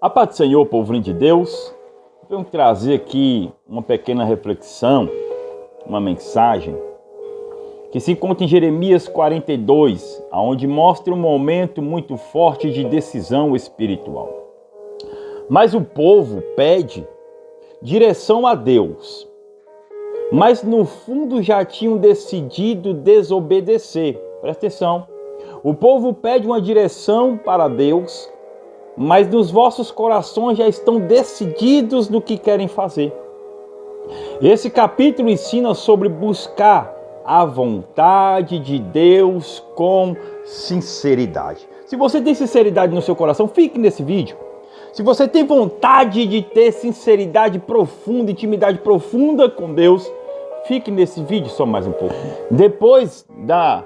A paz do Senhor, povo de Deus, venho trazer aqui uma pequena reflexão, uma mensagem, que se encontra em Jeremias 42, onde mostra um momento muito forte de decisão espiritual. Mas o povo pede direção a Deus, mas no fundo já tinham decidido desobedecer. Presta atenção, o povo pede uma direção para Deus, mas nos vossos corações já estão decididos no que querem fazer. Esse capítulo ensina sobre buscar a vontade de Deus com sinceridade. Se você tem sinceridade no seu coração, fique nesse vídeo. Se você tem vontade de ter sinceridade profunda, intimidade profunda com Deus, fique nesse vídeo só mais um pouco. Depois da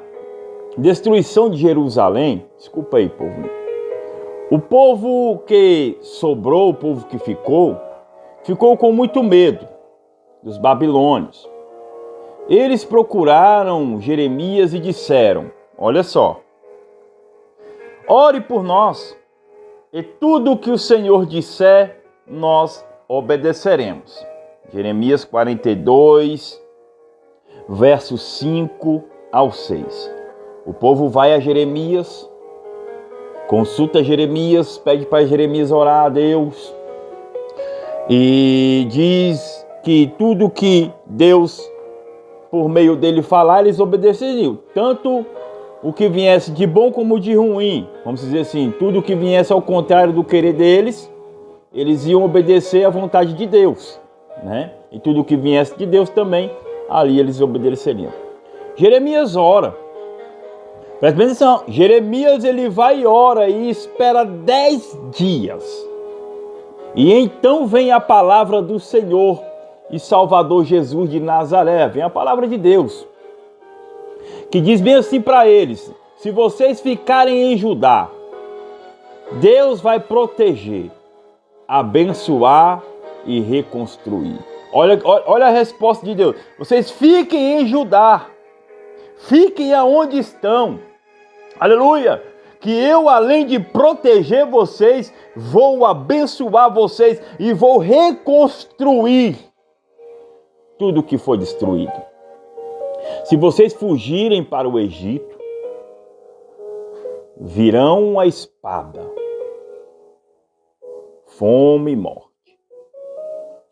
destruição de Jerusalém, desculpa aí, povo, o povo que sobrou, o povo que ficou com muito medo dos babilônios. Eles procuraram Jeremias e disseram: olha só, ore por nós, e tudo o que o Senhor disser, nós obedeceremos. Jeremias 42, versos 5 ao 6. O povo vai a Jeremias, consulta Jeremias, pede para Jeremias orar a Deus e diz que tudo que Deus, por meio dele falar, eles obedeceriam. Tanto o que viesse de bom como de ruim. Vamos dizer assim, tudo que viesse ao contrário do querer deles, eles iam obedecer à vontade de Deus, né? E tudo que viesse de Deus também, ali eles obedeceriam. Jeremias ora. Presta atenção, Jeremias ele vai e ora e espera 10 dias. E então vem a palavra do Senhor e Salvador Jesus de Nazaré. Vem a palavra de Deus, que diz bem assim para eles: se vocês ficarem em Judá, Deus vai proteger, abençoar e reconstruir. Olha a resposta de Deus: vocês fiquem em Judá, fiquem aonde estão. Aleluia! Que eu, além de proteger vocês, vou abençoar vocês e vou reconstruir tudo que foi destruído. Se vocês fugirem para o Egito, virão a espada, fome e morte.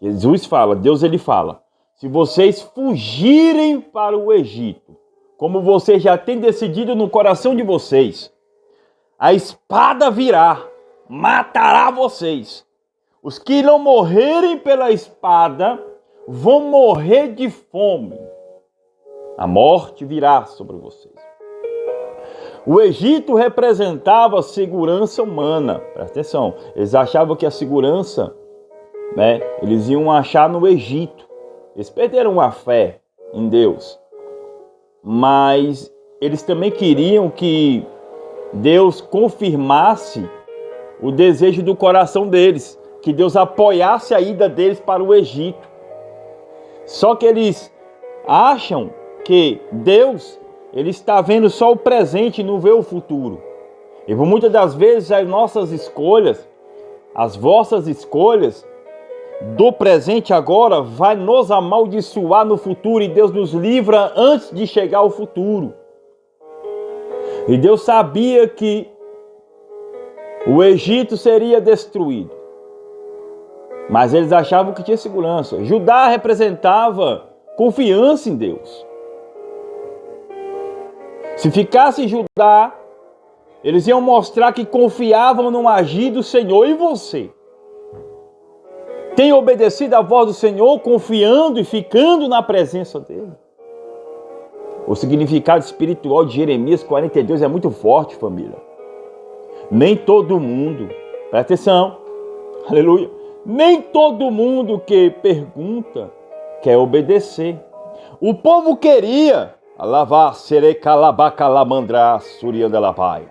Jesus fala, Deus ele fala, se vocês fugirem para o Egito, como vocês já têm decidido no coração de vocês, a espada virá, matará vocês. Os que não morrerem pela espada vão morrer de fome. A morte virá sobre vocês. O Egito representava a segurança humana. Presta atenção, eles achavam que a segurança, eles iam achar no Egito. Eles perderam a fé em Deus. Mas eles também queriam que Deus confirmasse o desejo do coração deles, que Deus apoiasse a ida deles para o Egito. Só que eles acham que Deus ele está vendo só o presente e não vê o futuro. E por muitas das vezes as nossas escolhas, as vossas escolhas do presente agora vai nos amaldiçoar no futuro, e Deus nos livra antes de chegar ao futuro. E Deus sabia que o Egito seria destruído, mas eles achavam que tinha segurança. Judá representava confiança em Deus. Se ficasse em Judá, eles iam mostrar que confiavam no agir do Senhor. E você? Tem obedecido à voz do Senhor, confiando e ficando na presença dele? O significado espiritual de Jeremias 42 é muito forte, família. Nem todo mundo, presta atenção, aleluia, nem todo mundo que pergunta quer obedecer. O povo queria alavar serecalabacalamandra suriandalabaia.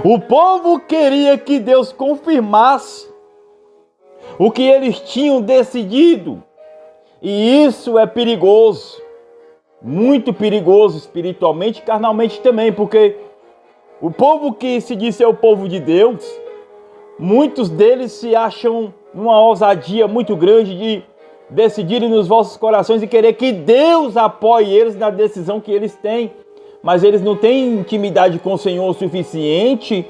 O povo queria que Deus confirmasse o que eles tinham decidido. E isso é perigoso. Muito perigoso espiritualmente e carnalmente também, porque o povo que se diz ser o povo de Deus Muitos deles se acham numa ousadia muito grande de decidirem nos vossos corações e querer que Deus apoie eles na decisão que eles têm. Mas eles não têm intimidade com o Senhor o suficiente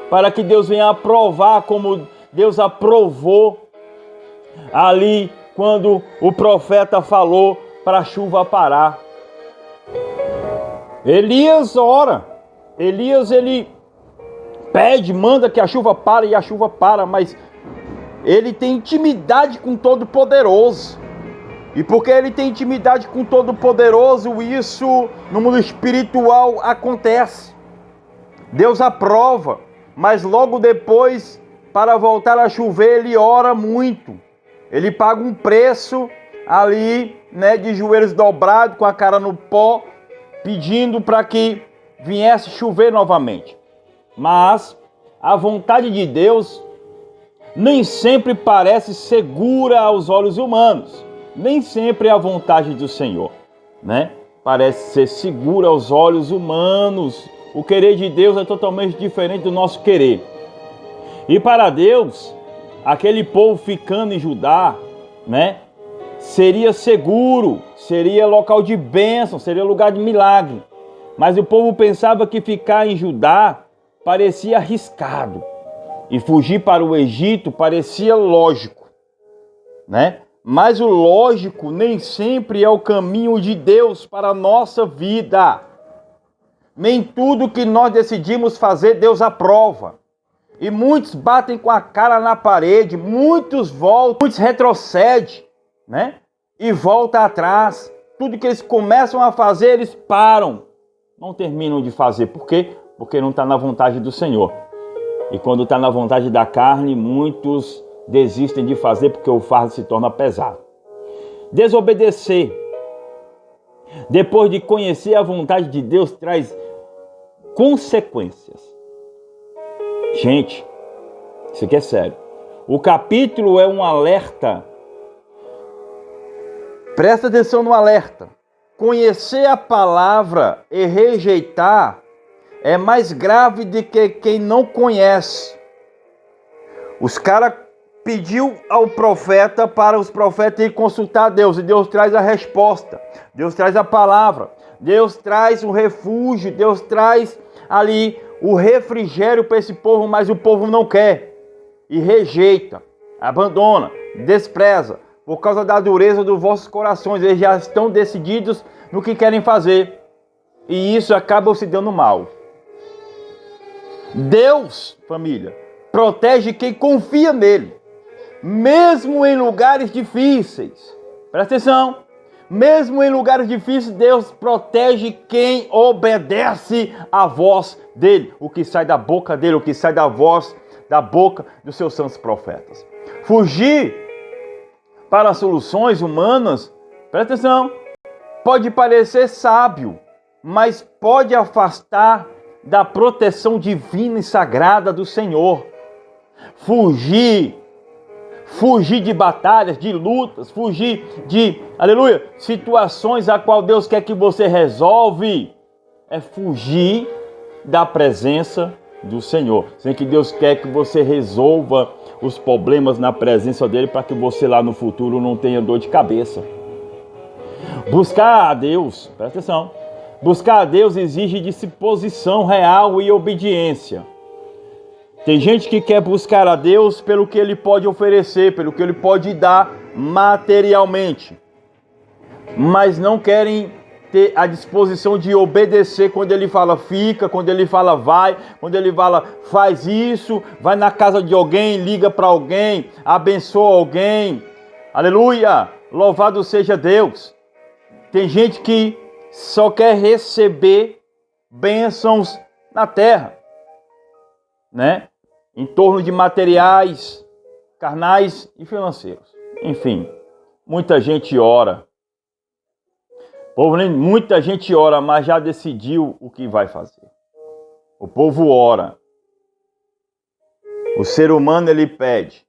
para que Deus venha aprovar como Deus aprovou ali quando o profeta falou para a chuva parar. Elias ora. Elias, ele pede, manda que a chuva pare e a chuva para, mas ele tem intimidade com o Todo-Poderoso. E porque ele tem intimidade com o Todo-Poderoso, isso no mundo espiritual acontece. Deus aprova, mas logo depois, para voltar a chover, ele ora muito. Ele paga um preço ali, de joelhos dobrados, com a cara no pó, pedindo para que viesse chover novamente. Mas a vontade de Deus nem sempre parece segura aos olhos humanos. Nem sempre é a vontade do Senhor, Parece ser segura aos olhos humanos. O querer de Deus é totalmente diferente do nosso querer. E para Deus, aquele povo ficando em Judá, seria seguro, seria local de bênção, seria lugar de milagre. Mas o povo pensava que ficar em Judá parecia arriscado. E fugir para o Egito parecia lógico, Mas o lógico nem sempre é o caminho de Deus para a nossa vida. Nem tudo que nós decidimos fazer, Deus aprova. E muitos batem com a cara na parede, muitos voltam, muitos retrocedem, E voltam atrás. Tudo que eles começam a fazer, eles param. Não terminam de fazer. Por quê? Porque não está na vontade do Senhor. E quando está na vontade da carne, muitos desistem de fazer porque o fardo se torna pesado. Desobedecer, depois de conhecer a vontade de Deus, traz consequências. Gente, isso aqui é sério. O capítulo é um alerta. Presta atenção no alerta. Conhecer a palavra e rejeitar é mais grave do que quem não conhece. Os caras pediu ao profeta para os profetas ir consultar Deus. E Deus traz a resposta. Deus traz a palavra. Deus traz o refúgio. Deus traz ali o refrigério para esse povo, mas o povo não quer. E rejeita, abandona, despreza. Por causa da dureza dos vossos corações. Eles já estão decididos no que querem fazer. E isso acaba se dando mal. Deus, família, protege quem confia nele. Mesmo em lugares difíceis. Presta atenção. Mesmo em lugares difíceis, Deus protege quem obedece à voz dele. O que sai da boca dele, o que sai da voz, da boca dos seus santos profetas. Fugir para soluções humanas, presta atenção, pode parecer sábio, mas pode afastar da proteção divina e sagrada do Senhor. Fugir de batalhas, de lutas, fugir de, situações a qual Deus quer que você resolve, é fugir da presença do Senhor. Sem que Deus quer que você resolva os problemas na presença dele para que você lá no futuro não tenha dor de cabeça. Buscar a Deus, presta atenção, buscar a Deus exige disposição real e obediência. Tem gente que quer buscar a Deus pelo que Ele pode oferecer, pelo que Ele pode dar materialmente. Mas não querem ter a disposição de obedecer quando Ele fala fica, quando Ele fala vai, quando Ele fala faz isso, vai na casa de alguém, liga para alguém, abençoa alguém. Aleluia! Louvado seja Deus! Tem gente que só quer receber bênçãos na terra, em torno de materiais, carnais e financeiros. Enfim, muita gente ora. Muita gente ora, mas já decidiu o que vai fazer. O povo ora. O ser humano, ele pede.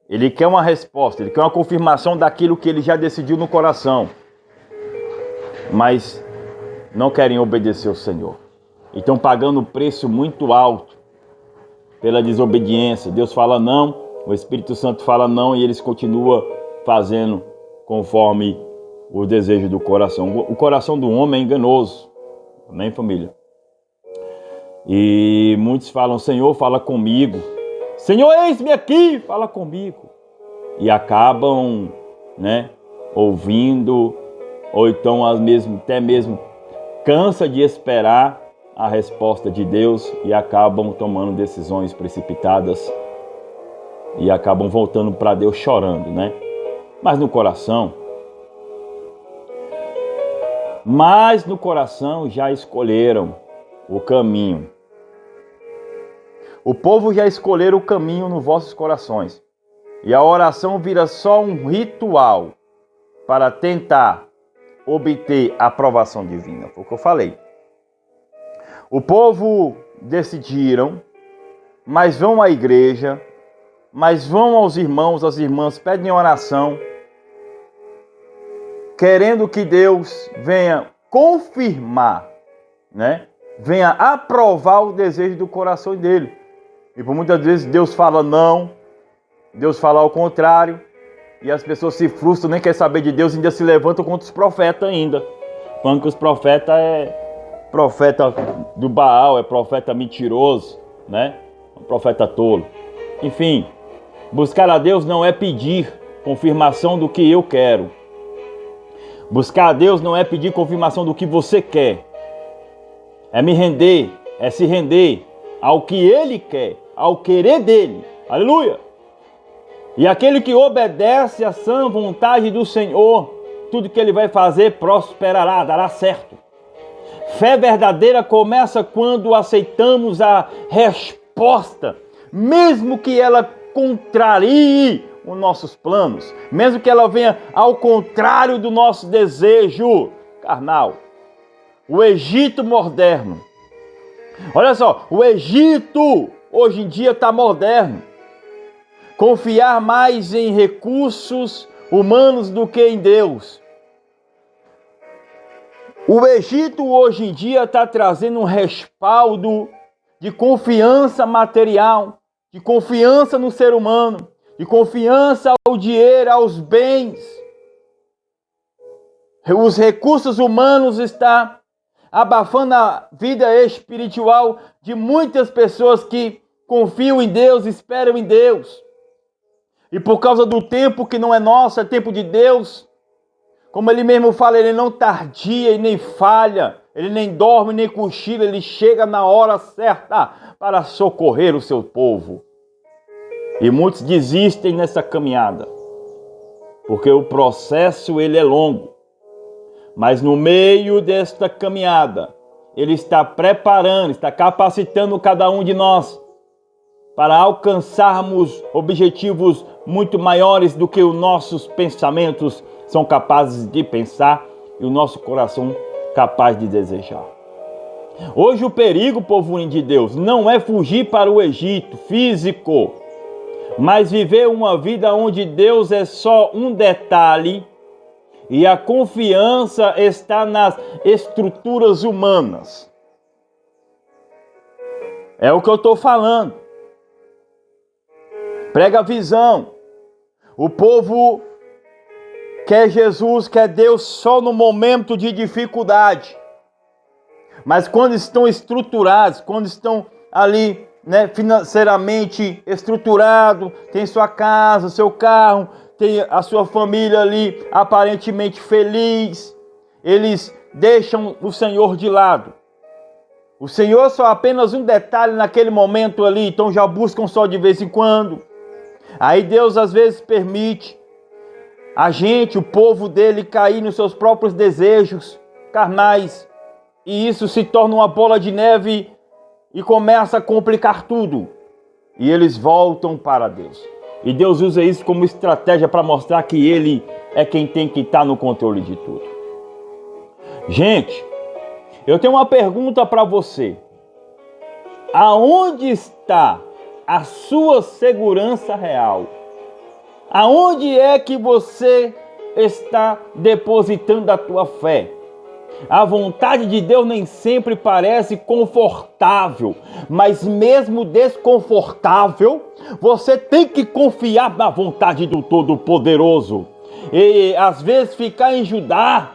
Ele quer uma resposta, ele quer uma confirmação daquilo que ele já decidiu no coração. Mas não querem obedecer ao Senhor. E estão pagando um preço muito alto pela desobediência. Deus fala não, o Espírito Santo fala não e eles continuam fazendo conforme o desejo do coração. O coração do homem é enganoso. Amém, família? E muitos falam, Senhor, fala comigo. Senhor, eis-me aqui, fala comigo. E acabam, ouvindo, ou então até mesmo cansa de esperar a resposta de Deus e acabam tomando decisões precipitadas e acabam voltando para Deus chorando, Mas no coração já escolheram o caminho. O povo já escolheram o caminho nos vossos corações. E a oração vira só um ritual para tentar obter a aprovação divina. Foi o que eu falei. O povo decidiram, mas vão à igreja, mas vão aos irmãos, às irmãs, pedem oração, querendo que Deus venha confirmar, venha aprovar o desejo do coração dele. E por muitas vezes Deus fala não, Deus fala ao contrário, e as pessoas se frustram, nem querem saber de Deus, ainda se levantam contra os profetas ainda. Falando que os profetas é profeta do Baal, é profeta mentiroso, um profeta tolo. Enfim, buscar a Deus não é pedir confirmação do que eu quero. Buscar a Deus não é pedir confirmação do que você quer. É me render, é se render ao que Ele quer, ao querer dEle. Aleluia! E aquele que obedece à sã vontade do Senhor, tudo que Ele vai fazer prosperará, dará certo. Fé verdadeira começa quando aceitamos a resposta, mesmo que ela contrarie os nossos planos, mesmo que ela venha ao contrário do nosso desejo carnal. O Egito moderno. Olha só, o Egito hoje em dia está moderno. Confiar mais em recursos humanos do que em Deus. O Egito hoje em dia está trazendo um respaldo de confiança material, de confiança no ser humano, de confiança ao dinheiro, aos bens. Os recursos humanos estão abafando a vida espiritual de muitas pessoas que confiam em Deus, esperam em Deus. E por causa do tempo que não é nosso, é tempo de Deus, como Ele mesmo fala, Ele não tardia e nem falha, Ele nem dorme nem cochila, Ele chega na hora certa para socorrer o seu povo. E muitos desistem nessa caminhada, porque o processo ele é longo. Mas no meio desta caminhada, Ele está preparando, está capacitando cada um de nós para alcançarmos objetivos muito maiores do que os nossos pensamentos são capazes de pensar e o nosso coração capaz de desejar. Hoje o perigo, povo de Deus, não é fugir para o Egito físico, mas viver uma vida onde Deus é só um detalhe e a confiança está nas estruturas humanas. É o que eu estou falando. Prega a visão. O povo quer Jesus, quer Deus só no momento de dificuldade. Mas quando estão estruturados, quando estão ali, financeiramente estruturados, tem sua casa, seu carro, tem a sua família ali aparentemente feliz, eles deixam o Senhor de lado. O Senhor só apenas um detalhe naquele momento ali, então já buscam só de vez em quando. Aí Deus às vezes permite a gente, o povo dele, cair nos seus próprios desejos carnais. E isso se torna uma bola de neve e começa a complicar tudo. E eles voltam para Deus. E Deus usa isso como estratégia para mostrar que Ele é quem tem que estar no controle de tudo. Gente, eu tenho uma pergunta para você. Aonde está a sua segurança real? Aonde é que você está depositando a tua fé? A vontade de Deus nem sempre parece confortável, mas mesmo desconfortável, você tem que confiar na vontade do Todo-Poderoso. E às vezes ficar em Judá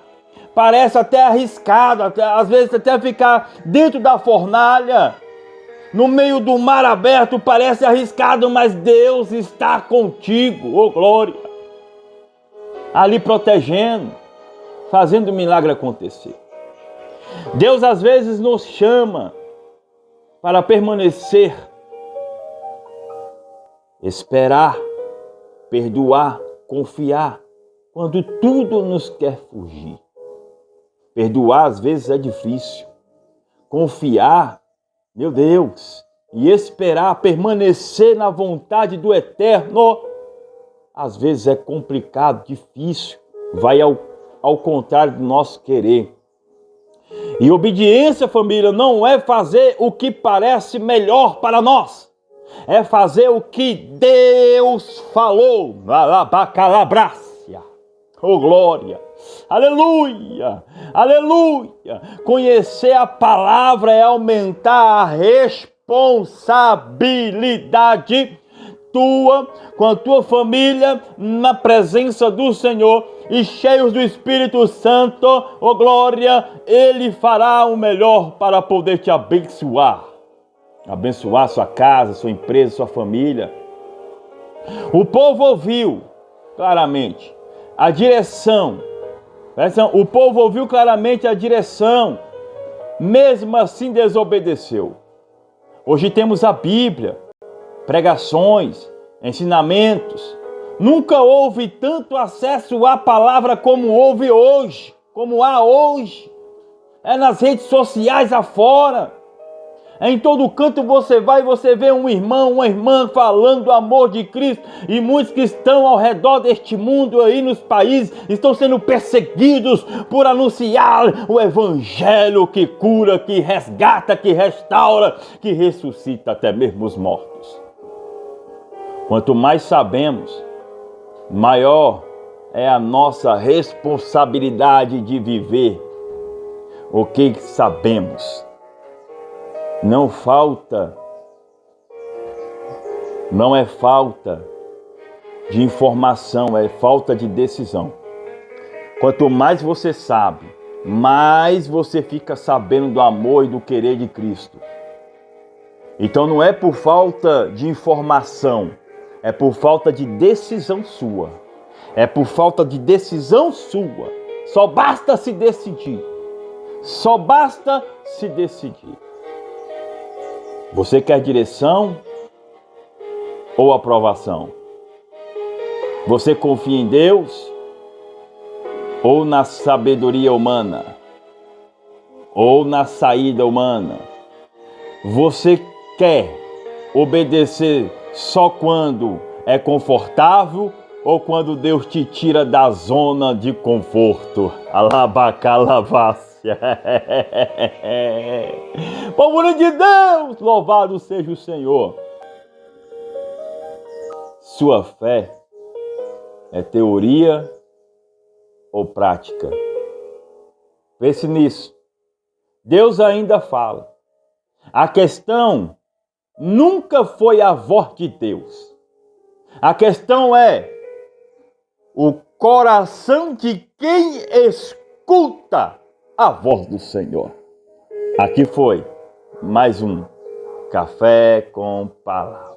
parece até arriscado, às vezes até ficar dentro da fornalha, no meio do mar aberto parece arriscado, mas Deus está contigo, oh glória, ali protegendo, fazendo o milagre acontecer. Deus às vezes nos chama para permanecer, esperar, perdoar, confiar, quando tudo nos quer fugir. Perdoar às vezes é difícil. Confiar, meu Deus, e esperar, permanecer na vontade do Eterno, às vezes é complicado, difícil, vai ao contrário do nosso querer. E obediência, família, não é fazer o que parece melhor para nós. É fazer o que Deus falou. Alabacalabrácia. Oh, glória. Aleluia. Aleluia. Conhecer a palavra é aumentar a responsabilidade tua, com a tua família, na presença do Senhor e cheios do Espírito Santo, oh glória, Ele fará o melhor para poder te abençoar. Abençoar sua casa, sua empresa, sua família. O povo ouviu claramente a direção. O povo ouviu claramente a direção, mesmo assim desobedeceu. Hoje temos a Bíblia, pregações, ensinamentos. Nunca houve tanto acesso à palavra como houve hoje, como há hoje. É nas redes sociais afora. Em todo canto você vai, você vê um irmão, uma irmã falando do amor de Cristo. E muitos que estão ao redor deste mundo aí nos países estão sendo perseguidos por anunciar o evangelho que cura, que resgata, que restaura, que ressuscita até mesmo os mortos. Quanto mais sabemos, maior é a nossa responsabilidade de viver o que sabemos. Não é falta de informação, é falta de decisão. Quanto mais você sabe, mais você fica sabendo do amor e do querer de Cristo. Então não é por falta de informação, é por falta de decisão sua. É por falta de decisão sua. Só basta se decidir. Só basta se decidir. Você quer direção ou aprovação? Você confia em Deus ou na sabedoria humana? Ou na saída humana? Você quer obedecer só quando é confortável ou quando Deus te tira da zona de conforto? Alabacalabácia. Povo de Deus, louvado seja o Senhor. Sua fé é teoria ou prática? Pense nisso. Deus ainda fala. A questão nunca foi a voz de Deus. A questão é o coração de quem escuta a voz do Senhor. Aqui foi mais um Café com Palavra.